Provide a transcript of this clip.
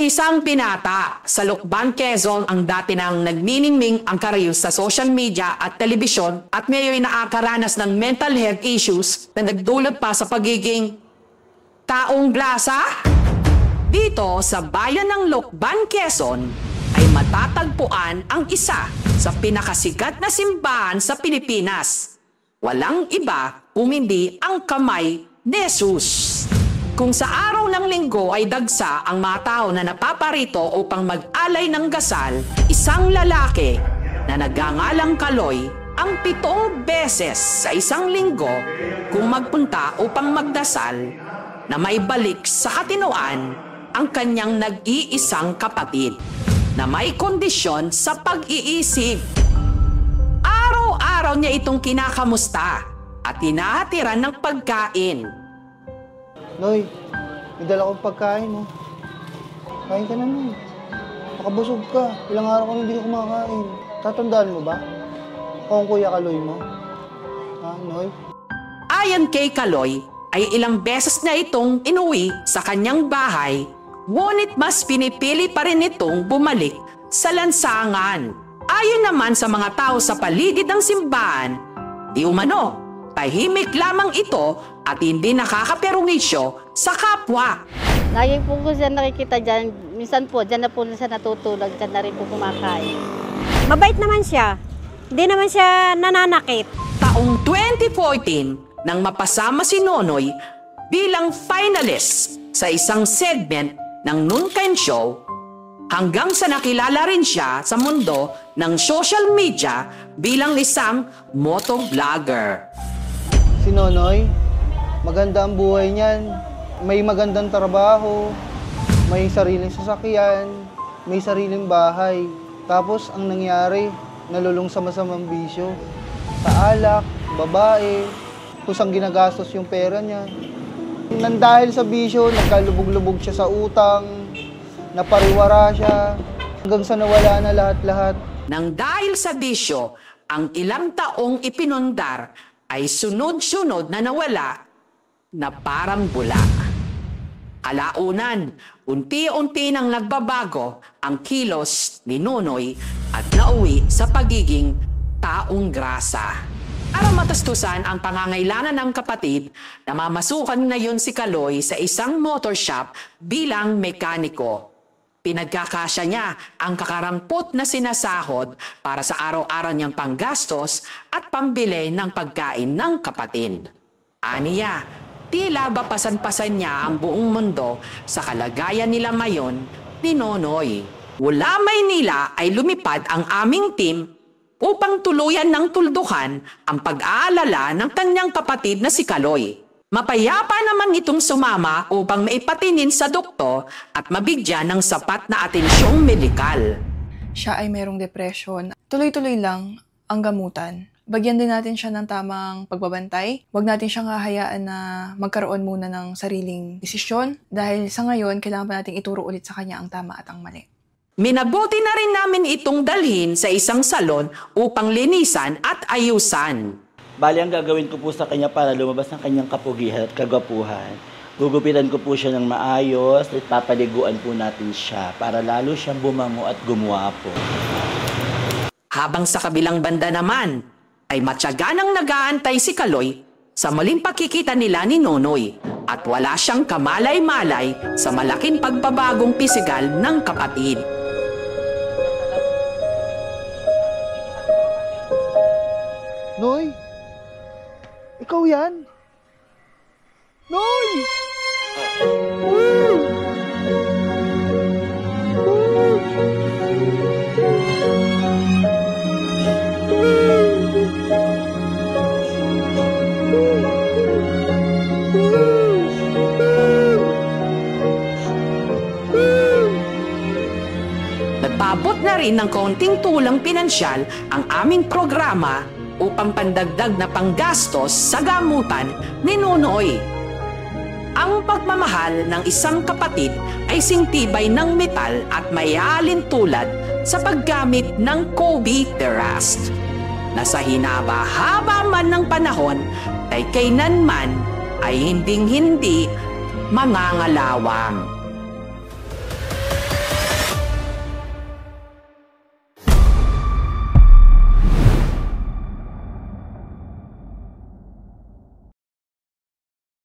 isang binata sa Lucban, Quezon ang dati nang nagniningning ang karir sa social media at telebisyon at ngayon nakakaranas ng mental health issues na nagdulot pa sa pagiging taong grasa. Dito sa bayan ng Lucban, Quezon ay matatagpuan ang isa sa pinakasikat na simbahan sa Pilipinas. Walang iba kung hindi ang Kamay ni Jesus. Kung sa araw ng linggo ay dagsa ang mga tao na napaparito upang mag-alay ng gasal, isang lalaki na nagngangalang Kaloy ang 7 beses sa isang linggo kung magpunta upang magdasal na may balik sa katinoan ang kanyang nag-iisang kapatid na may kondisyon sa pag-iisip. Araw-araw niya itong kinakamusta at hinahatiran ng pagkain. Noy, may dala kong pagkain, oh. Kain ka na, Noy. Nakabusog ka. Ilang araw ka hindi ka kumakain. Tatandaan mo ba? Ako ang Kuya Kaloy mo. Ha, Noy? Ayon kay Kaloy, ay ilang beses na itong inuwi sa kanyang bahay, ngunit mas pinipili pa rin itong bumalik sa lansangan. Ayon naman sa mga tao sa paligid ng simbahan, di umano, tahimik lamang ito at hindi nakakaperwisyo sa kapwa. Lagi po ko siya nakikita dyan. Minsan po, dyan na po siya natutulog. Dyan na rin po kumakain. Mabait naman siya. Hindi naman siya nananakit. Taong 2014, nang mapasama si Nonoy bilang finalist sa isang segment ng Noontime Show, hanggang sa nakilala rin siya sa mundo ng social media bilang isang motovlogger. Si Nonoy, maganda ang buhay niyan. May magandang trabaho, may sariling sasakyan, may sariling bahay. Tapos ang nangyari, nalulung sa masamang bisyo. Sa alak, babae, kusang ginagastos yung pera niya. Nang dahil sa bisyo, nagkalubog-lubog siya sa utang, napariwara siya, hanggang sa nawala na lahat-lahat. Nang dahil sa bisyo, ang ilang taong ipinundar ay sunod-sunod na nawala na parang bulak. Kalaunan, unti-unti nang nagbabago ang kilos ni Nonoy at nauwi sa pagiging taong grasa. Para matastusan ang pangangailangan ng kapatid, namamasukan ngayon si Kaloy sa isang motor shop bilang mekaniko. Pinagkakasya niya ang kakarampot na sinasahod para sa araw-araw niyang panggastos at pambili ng pagkain ng kapatid. Aniya, tila ba pasan-pasan niya ang buong mundo sa kalagayan nila ngayon ni Nonoy. Mula Maynila ay lumipad ang aming team upang tuluyan ng tuldukan ang pag-aalala ng kanyang kapatid na si Kaloy. Mapayapa naman itong sumama upang maipatinin sa doktor at mabigyan ng sapat na atensyong medikal. Siya ay mayroong depression. Tuloy-tuloy lang ang gamutan. Bagyan din natin siya ng tamang pagbabantay. Huwag natin siyang hahayaan na magkaroon muna ng sariling desisyon dahil sa ngayon, kailangan pa natin ituro ulit sa kanya ang tama at ang mali. Minabuti na rin namin itong dalhin sa isang salon upang linisan at ayusan. Bali, ang gagawin ko po sa kanya para lumabas ang kanyang kapugihan at kagwapuhan. Gugupitan ko po siya ng maayos at papaliguan po natin siya para lalo siyang bumango at gumwapo. Habang sa kabilang banda naman, ay matyaganang nag-aantay si Kaloy sa muling pagkikita nila ni Nonoy at wala siyang kamalay-malay sa malaking pagbabagong pisigal ng kapatid. Noy! Ikaw yan? Noy! Nagpaabot na rin ng kaunting tulang pinansyal ang aming programa upang pandagdag na panggastos sa gamutan ni Nonoy. Ang pagmamahal ng isang kapatid ay singtibay ng metal at may tulad sa paggamit ng Kobe the Rust, na sa hinaba-haba man ng panahon ay kailanman ay hinding-hindi mangangalawang.